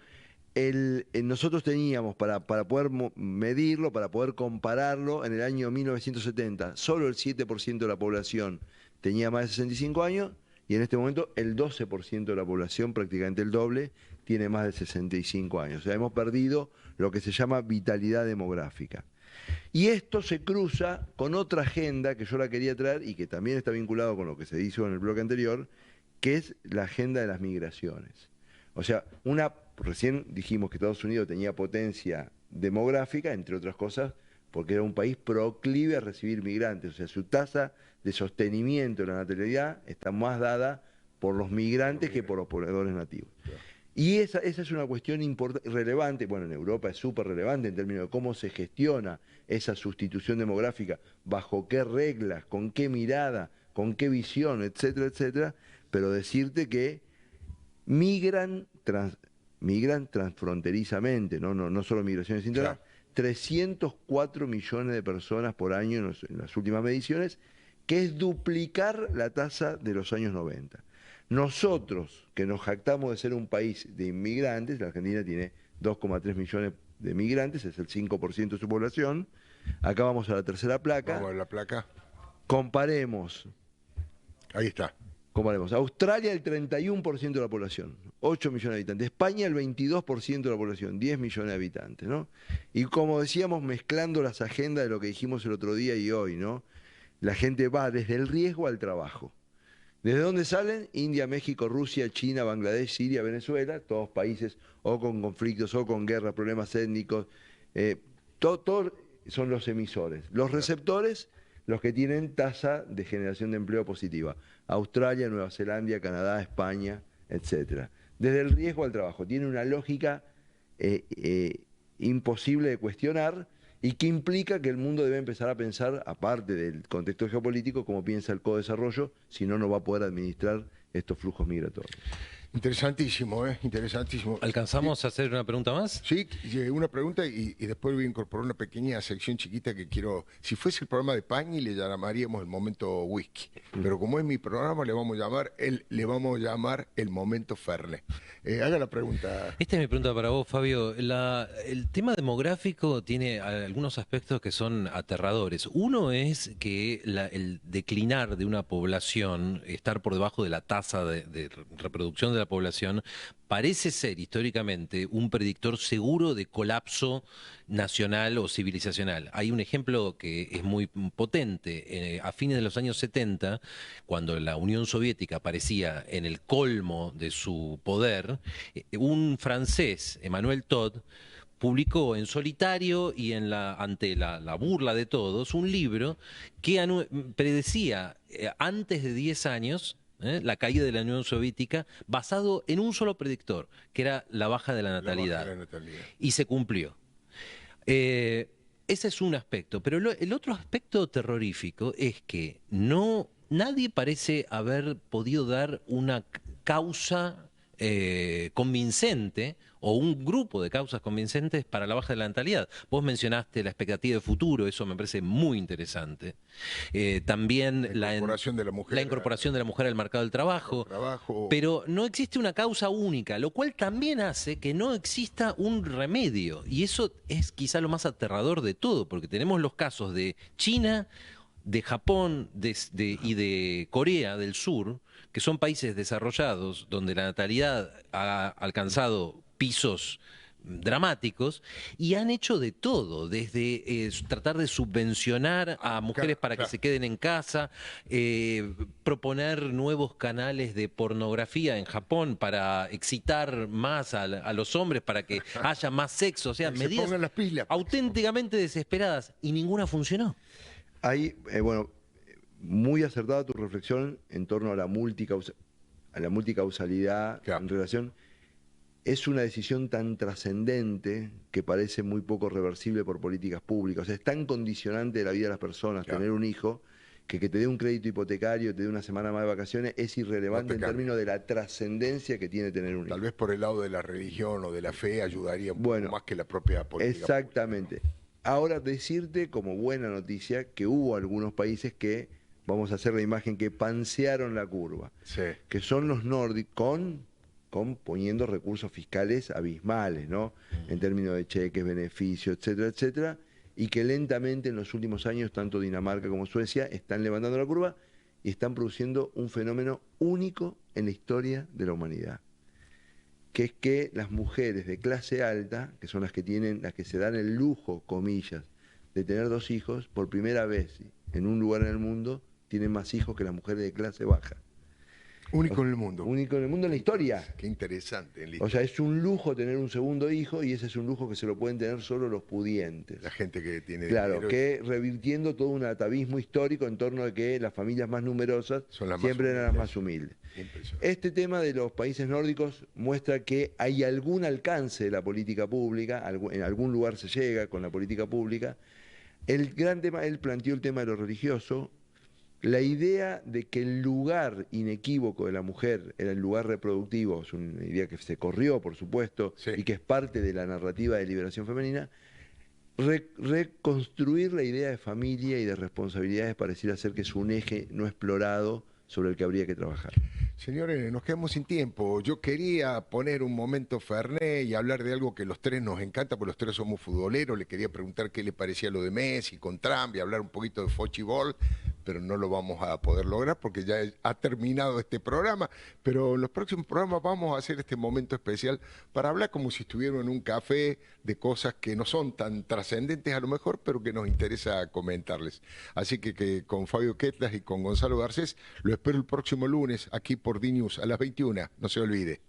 nosotros teníamos, para poder medirlo, para poder compararlo, en el año 1970 solo el 7% de la población tenía más de 65 años y en este momento el 12% de la población, prácticamente el doble, tiene más de 65 años. O sea, hemos perdido lo que se llama vitalidad demográfica. Y esto se cruza con otra agenda que yo la quería traer y que también está vinculado con lo que se hizo en el bloque anterior, que es la agenda de las migraciones. O sea, recién dijimos que Estados Unidos tenía potencia demográfica, entre otras cosas, porque era un país proclive a recibir migrantes. O sea, su tasa de sostenimiento de la natalidad está más dada por los migrantes que por los pobladores nativos. Y esa es una cuestión relevante, bueno, en Europa es súper relevante en términos de cómo se gestiona esa sustitución demográfica, bajo qué reglas, con qué mirada, con qué visión, etcétera, etcétera, pero decirte que migran transfronterizamente, no solo migraciones internas, claro. 304 millones de personas por año en las últimas mediciones, que es duplicar la tasa de los años 90. Nosotros, que nos jactamos de ser un país de inmigrantes, la Argentina tiene 2,3 millones de migrantes, es el 5% de su población. Acá vamos a la tercera placa. Vamos a la placa. Comparemos. Ahí está. Comparemos. Australia el 31% de la población, 8 millones de habitantes. España el 22% de la población, 10 millones de habitantes, ¿no? Y como decíamos, mezclando las agendas de lo que dijimos el otro día y hoy, ¿no? La gente va desde el riesgo al trabajo. ¿Desde dónde salen? India, México, Rusia, China, Bangladesh, Siria, Venezuela, todos países o con conflictos o con guerras, problemas étnicos. Todos son los emisores. Los receptores, los que tienen tasa de generación de empleo positiva. Australia, Nueva Zelanda, Canadá, España, etc. Desde el riesgo al trabajo. Tiene una lógica imposible de cuestionar y que implica que el mundo debe empezar a pensar, aparte del contexto geopolítico, cómo piensa el codesarrollo, si no, no va a poder administrar estos flujos migratorios. Interesantísimo, interesantísimo. ¿Alcanzamos a hacer una pregunta más? Sí, una pregunta y después voy a incorporar una pequeña sección chiquita que quiero... Si fuese el programa de Pañi le llamaríamos el momento whisky, pero como es mi programa le vamos a llamar el momento Fernet. Haga la pregunta. Esta es mi pregunta para vos, Fabio. El tema demográfico tiene algunos aspectos que son aterradores. Uno es que el declinar de una población, estar por debajo de la tasa de reproducción de la población, parece ser históricamente un predictor seguro de colapso nacional o civilizacional. Hay un ejemplo que es muy potente. A fines de los años 70, cuando la Unión Soviética aparecía en el colmo de su poder, un francés, Emmanuel Todd, publicó en solitario y ante la burla de todos un libro que predecía antes de 10 años la caída de la Unión Soviética, basado en un solo predictor, que era la baja de la natalidad. Y se cumplió. Ese es un aspecto, pero el otro aspecto terrorífico es que nadie parece haber podido dar una causa convincente o un grupo de causas convincentes para la baja de la natalidad. Vos mencionaste la expectativa de futuro, eso me parece muy interesante. También la incorporación de la mujer al mercado del trabajo, pero no existe una causa única, lo cual también hace que no exista un remedio, y eso es quizá lo más aterrador de todo, porque tenemos los casos de China, de Japón y de Corea del Sur, que son países desarrollados donde la natalidad ha alcanzado pisos dramáticos y han hecho de todo, desde tratar de subvencionar a mujeres para que se queden en casa, proponer nuevos canales de pornografía en Japón para excitar más a los hombres, para que haya más sexo, o sea, medidas auténticamente desesperadas, y ninguna funcionó. Hay, muy acertada tu reflexión en torno a la multicausalidad en relación. Es una decisión tan trascendente que parece muy poco reversible por políticas públicas. O sea, es tan condicionante de la vida de las personas tener un hijo que te dé un crédito hipotecario, te dé una semana más de vacaciones, es irrelevante en términos de la trascendencia que tiene tener un hijo. Tal vez por el lado de la religión o de la fe ayudaría un poco más que la propia política. Exactamente. Pública. Ahora decirte como buena noticia que hubo algunos países que, vamos a hacer la imagen, que pansearon la curva, que son los nórdicos, poniendo recursos fiscales abismales, ¿no? En términos de cheques, beneficios, etcétera, etcétera, y que lentamente en los últimos años, tanto Dinamarca como Suecia, están levantando la curva y están produciendo un fenómeno único en la historia de la humanidad, que es que las mujeres de clase alta, que son las que se dan el lujo, comillas, de tener 2 hijos, por primera vez en un lugar en el mundo, tienen más hijos que las mujeres de clase baja. Único en el mundo. Único en el mundo en la historia. Qué interesante. O sea, es un lujo tener un segundo hijo, y ese es un lujo que se lo pueden tener solo los pudientes. La gente que tiene dinero. Claro, que revirtiendo todo un atavismo histórico en torno a que las familias más numerosas siempre eran las más humildes. Este tema de los países nórdicos muestra que hay algún alcance de la política pública, en algún lugar se llega con la política pública. El gran tema, él planteó el tema de lo religioso. La idea de que el lugar inequívoco de la mujer era el lugar reproductivo, es una idea que se corrió, por supuesto, y que es parte de la narrativa de liberación femenina. Reconstruir la idea de familia y de responsabilidades pareciera ser que es un eje no explorado sobre el que habría que trabajar. Señores, nos quedamos sin tiempo. Yo quería poner un momento Fernet y hablar de algo que los tres nos encanta, porque los tres somos futboleros. Le quería preguntar qué le parecía lo de Messi con Trump y hablar un poquito de Fochibol, pero no lo vamos a poder lograr porque ya ha terminado este programa. Pero en los próximos programas vamos a hacer este momento especial para hablar como si estuviéramos en un café de cosas que no son tan trascendentes a lo mejor, pero que nos interesa comentarles. Así que con Fabio Quetlas y con Gonzalo Garcés lo espero el próximo lunes aquí por DNews a las 21. No se olvide.